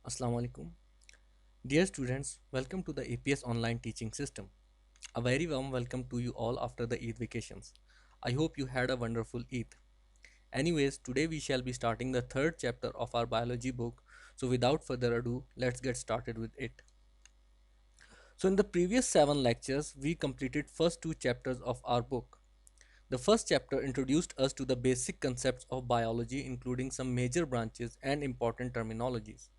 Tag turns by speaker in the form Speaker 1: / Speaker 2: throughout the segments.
Speaker 1: Assalamu alaikum. Dear students, welcome to the APS online teaching system. A very warm welcome to you all after the Eid vacations. I hope you had a wonderful Eid. Anyways, today we shall be starting the third chapter of our biology book. So without further ado, let's get started with it. So in the previous 7 lectures, we completed first 2 chapters of our book. The first chapter introduced us to the basic concepts of biology, including some major branches and important terminologies.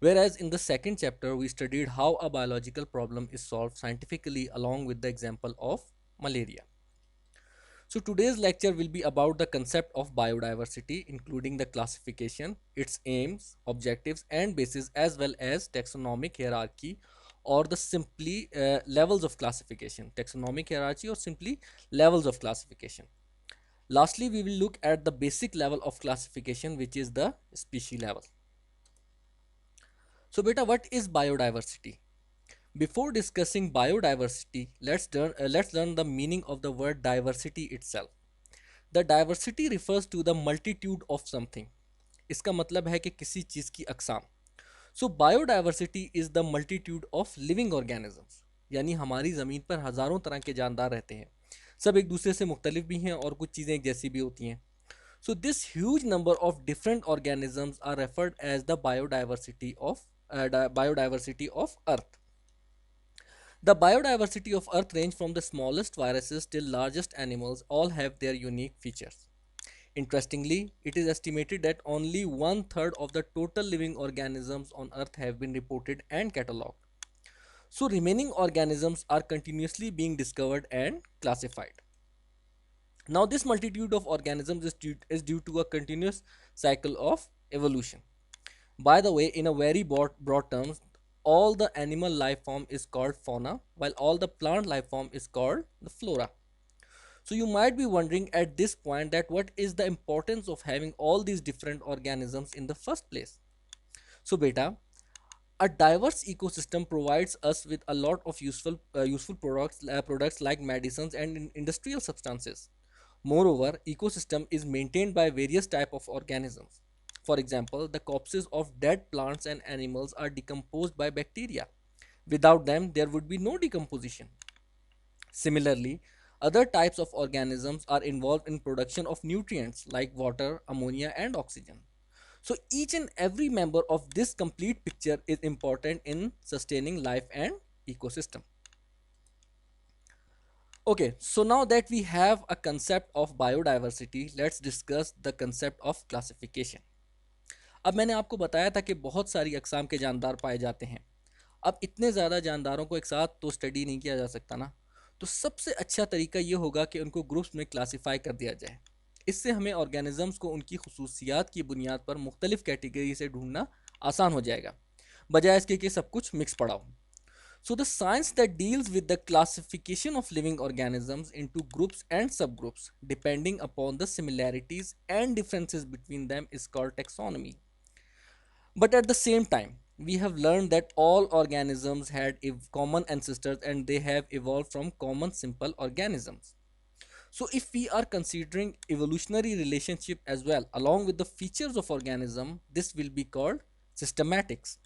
Speaker 1: Whereas in the second chapter, we studied how a biological problem is solved scientifically along with the example of malaria. So today's lecture will be about the concept of biodiversity, including the classification, its aims, objectives, and basis, as well as taxonomic hierarchy or the simply levels of classification, taxonomic hierarchy or simply levels of classification. Lastly, we will look at the basic level of classification, which is the species level. So beta, what is biodiversity? Before discussing biodiversity, let's learn the meaning of the word diversity itself. The diversity refers to the multitude of something. इसका मतलब है कि किसी चीज़ की अकसाम. So biodiversity is the multitude of living organisms. यानी हमारी ज़मीन पर हज़ारों तरह के जानदार रहते हैं. सब एक दूसरे से मुख्तलिफ भी हैं और कुछ चीज़ें एक जैसी भी होती हैं. So this huge number of different organisms are referred as the biodiversity of Earth. The biodiversity of Earth range from the smallest viruses till largest animals all have their unique features. Interestingly, it is estimated that only one third of the total living organisms on Earth have been reported and catalogued. So remaining organisms are continuously being discovered and classified. Now this multitude of organisms is due to a continuous cycle of evolution. By the way, in a very broad terms, all the animal life form is called fauna, while all the plant life form is called the flora. So you might be wondering at this point that what is the importance of having all these different organisms in the first place? So beta, a diverse ecosystem provides us with a lot of useful products like medicines and industrial substances. Moreover, ecosystem is maintained by various type of organisms. For example, the corpses of dead plants and animals are decomposed by bacteria. Without them, there would be no decomposition. Similarly, other types of organisms are involved in production of nutrients like water, ammonia, and oxygen. So each and every member of this complete picture is important in sustaining life and ecosystem. Okay, so now that we have a concept of biodiversity, let's discuss the concept of classification. अब मैंने आपको बताया था कि बहुत सारी अकसाम के जानदार पाए जाते हैं. अब इतने ज़्यादा जानदारों को एक साथ तो स्टडी नहीं किया जा सकता ना. तो सबसे अच्छा तरीका ये होगा कि उनको ग्रुप्स में क्लासीफाई कर दिया जाए. इससे हमें ऑर्गेनिजम्स को उनकी खसूसियात की बुनियाद पर मुख्तलिफ कैटेगरी से ढूंढना आसान हो जाएगा, बजाय इसके कि सब कुछ मिक्स पड़ा हो. So the science that deals with the classification of living organisms into groups and subgroups depending upon the similarities and differences between them is called taxonomy. But at the same time, we have learned that all organisms had common ancestors and they have evolved from common simple organisms. So if we are considering evolutionary relationship as well along with the features of organism, this will be called systematics.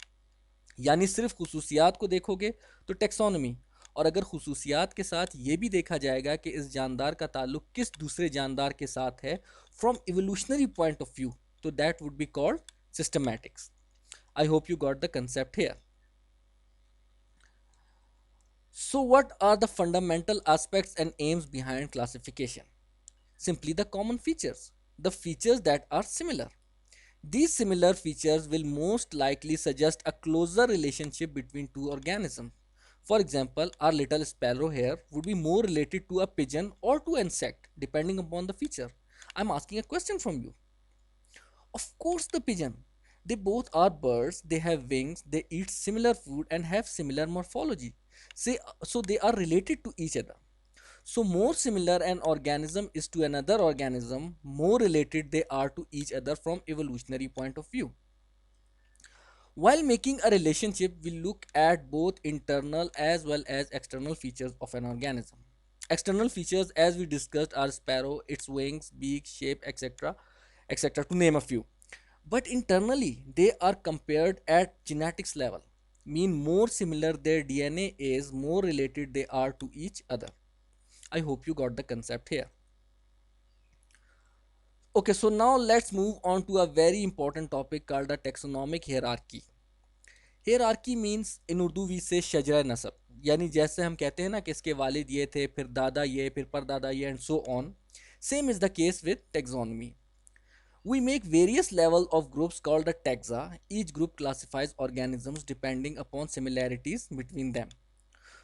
Speaker 1: यानी सिर्फ खुसूसियात को देखोगे तो taxonomy, और अगर खुसूसियात के साथ ये भी देखा जाएगा कि इस जानदार का ताल्लुक किस दूसरे जानदार के साथ है from evolutionary point of view, तो that would be called systematics. I hope you got the concept here. So what are the fundamental aspects and aims behind classification? Simply the common features, the features that are similar. These similar features will most likely suggest a closer relationship between two organisms. For example, our little sparrow here would be more related to a pigeon or to an insect depending upon the feature. I'm asking a question from you. Of course, the pigeon. They both are birds, they have wings, they eat similar food and have similar morphology. So they are related to each other. So more similar an organism is to another organism, more related they are to each other from evolutionary point of view. While making a relationship, we look at both internal as well as external features of an organism. External features, as we discussed, are sparrow, its wings, beak, shape, etc., etc., to name a few. but internally they are compared at genetics level, mean more similar their DNA is, more related they are to each other. I hope you got the concept here. Okay, so now let's move on to a very important topic called the taxonomic hierarchy. Hierarchy means in Urdu वी से शजरा नसब, यानी जैसे हम कहते हैं ना कि इसके वालिद ये थे, फिर दादा ये, फिर परदादा ये, and so on. Same is the case with taxonomy. We make various levels of groups called the taxa. Each group classifies organisms depending upon similarities between them.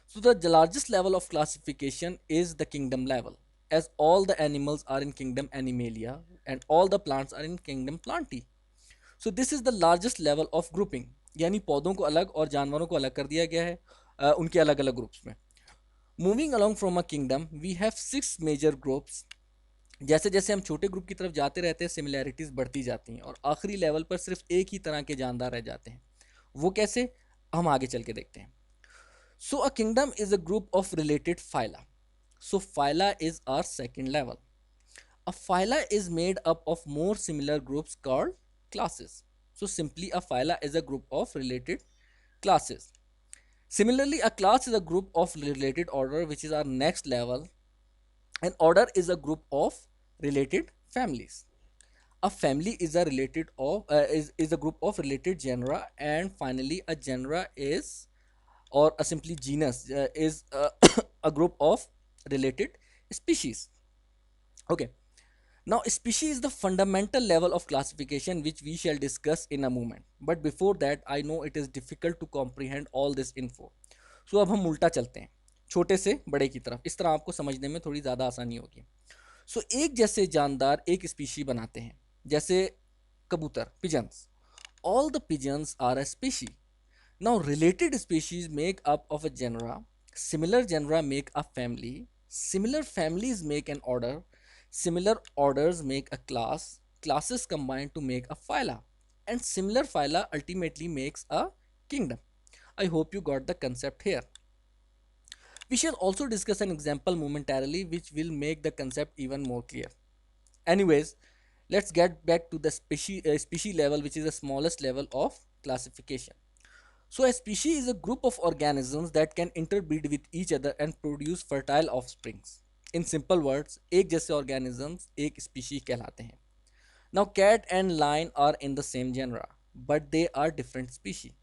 Speaker 1: So the largest level of classification is the kingdom level, as all the animals are in kingdom Animalia and all the plants are in kingdom Plantae. So this is the largest level of grouping, यानी पौधों को अलग और जानवरों को अलग कर दिया गया है उनके अलग अलग ग्रुप्स में. Moving along from a kingdom, we have 6 major groups. जैसे जैसे हम छोटे ग्रुप की तरफ जाते रहते हैं सिमिलैरिटीज बढ़ती जाती हैं और आखिरी लेवल पर सिर्फ एक ही तरह के जानदार रह जाते हैं. वो कैसे, हम आगे चल के देखते हैं. So a kingdom is a group of related phyla. So phyla is our second level. A phyla is made up of more similar groups called classes. So simply a phyla is a group of related classes. Similarly, a class is a group of related order, which is our next level. An order is a group of related families. A family is a related of is a group of related genera, and finally a genera is, or a simply genus is a group of related species. Okay. Now, species is the fundamental level of classification which we shall discuss in a moment. But before that, I know it is difficult to comprehend all this info. So अब हम उल्टा चलते हैं छोटे से बड़े की तरफ, इस तरह आपको समझने में थोड़ी ज़्यादा आसानी होगी. सो एक जैसे जानदार एक स्पीशी बनाते हैं, जैसे कबूतर, pigeons. All the pigeons are a species. Now, related species make up of a genera. Similar genera make a family. Similar families make an order. Similar orders make a class. Classes combine to make a phyla. And similar phyla ultimately makes a kingdom. I hope you got the concept here. We shall also discuss an example momentarily which will make the concept even more clear. Anyways, let's get back to the species level, which is the smallest level of classification. So a species is a group of organisms that can interbreed with each other and produce fertile offsprings. In simple words, एक जैसे organisms एक species कहलाते हैं. Now cat and lion are in the same genre, but they are different species.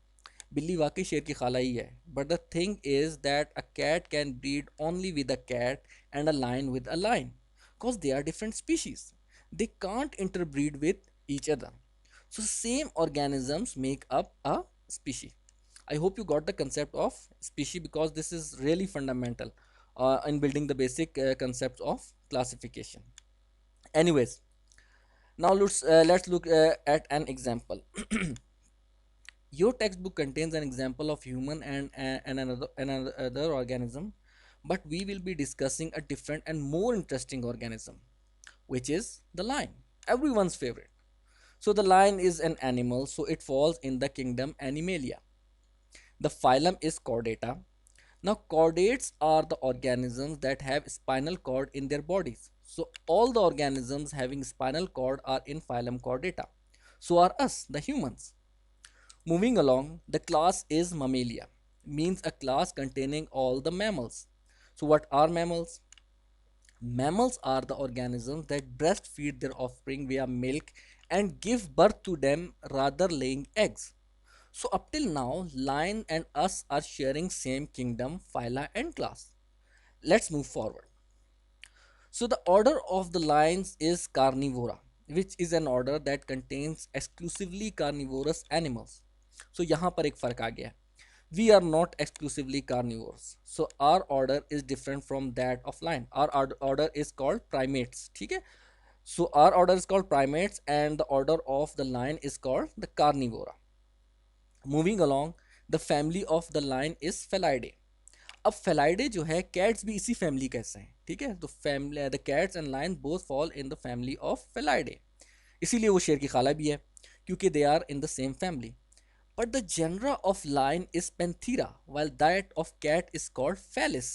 Speaker 1: बिल्ली वाकई शेर की खाला ही है, but the thing is that a cat can breed only with a cat and a lion with a lion, because they are different species. They can't interbreed with each other. So same organisms make up a species. I hope you got the concept of species because this is really fundamental in building the basic concepts of classification. Anyways, now let's look at an example. Your textbook contains an example of human and another organism, but we will be discussing a different and more interesting organism, which is the lion, everyone's favorite. So the lion is an animal, so it falls in the kingdom Animalia. The phylum is Chordata. Now chordates are the organisms that have spinal cord in their bodies. So all the organisms having spinal cord are in phylum Chordata. So are us, the humans. Moving along, the class is Mammalia, means a class containing all the mammals. So what are mammals? Mammals are the organisms that breastfeed their offspring via milk and give birth to them rather laying eggs. So up till now, lion and us are sharing same kingdom, phyla and class. Let's move forward. So the order of the lions is Carnivora, which is an order that contains exclusively carnivorous animals. So यहाँ पर एक फर्क आ गया. We are not exclusively carnivores. So our order is different from that of lion. Our order is called primates. ठीक है? So our order is called primates and the order of the lion is called the Carnivora. Moving along, the family of the lion is Felidae. अब फेलाइडे जो है cats भी इसी family का हिस्सा है. ठीक है, तो family the cats and lion both fall in the family of Felidae. इसीलिए वो शेर की खाला भी है क्योंकि they are in the same family. But the genera of lion is Panthera while that of cat is called Felis.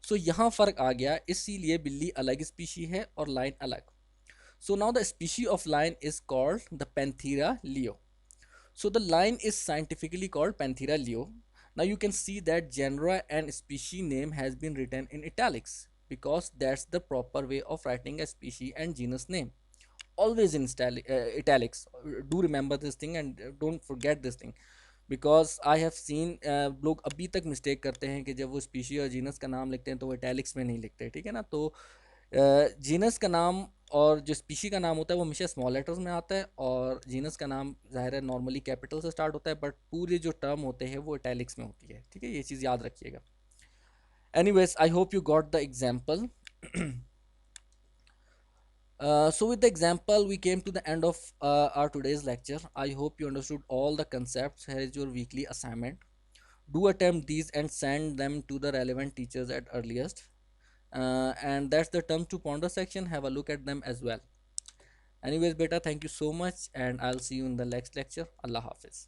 Speaker 1: So यहाँ फर्क आ गया, इसीलिए बिल्ली अलग स्पीशी है और लायन अलग. So now the species of lion is called the Panthera leo. So the lion is scientifically called Panthera leo. Now you can see that genre and species name has been written in italics because that's the proper way of writing a species and genus name. Always in italics. Do remember this thing and don't forget this thing, because I have seen लोग अभी तक mistake करते हैं कि जब वो species और genus का नाम लिखते हैं तो वो इटैलिक्स में नहीं लिखते, ठीक है ना। तो जीनस का नाम और जो स्पीशी का नाम होता है वो हमेशा स्मॉल लेटर्स में आता है, और जीनस का नाम ज़ाहिर है नॉर्मली कैपिटल से स्टार्ट होता है, बट पूरे जो टर्म होते हैं वो इटैलिक्स में होती है, ठीक है, ये चीज़ याद रखिएगा। Anyways, I hope you got the example. So with the example, we came to the end of our today's lecture. I hope you understood all the concepts. Here is your weekly assignment. Do attempt these and send them to the relevant teachers at earliest. And that's the term to ponder section. Have a look at them as well. Anyways, beta, thank you so much, and I'll see you in the next lecture. Allah Hafiz.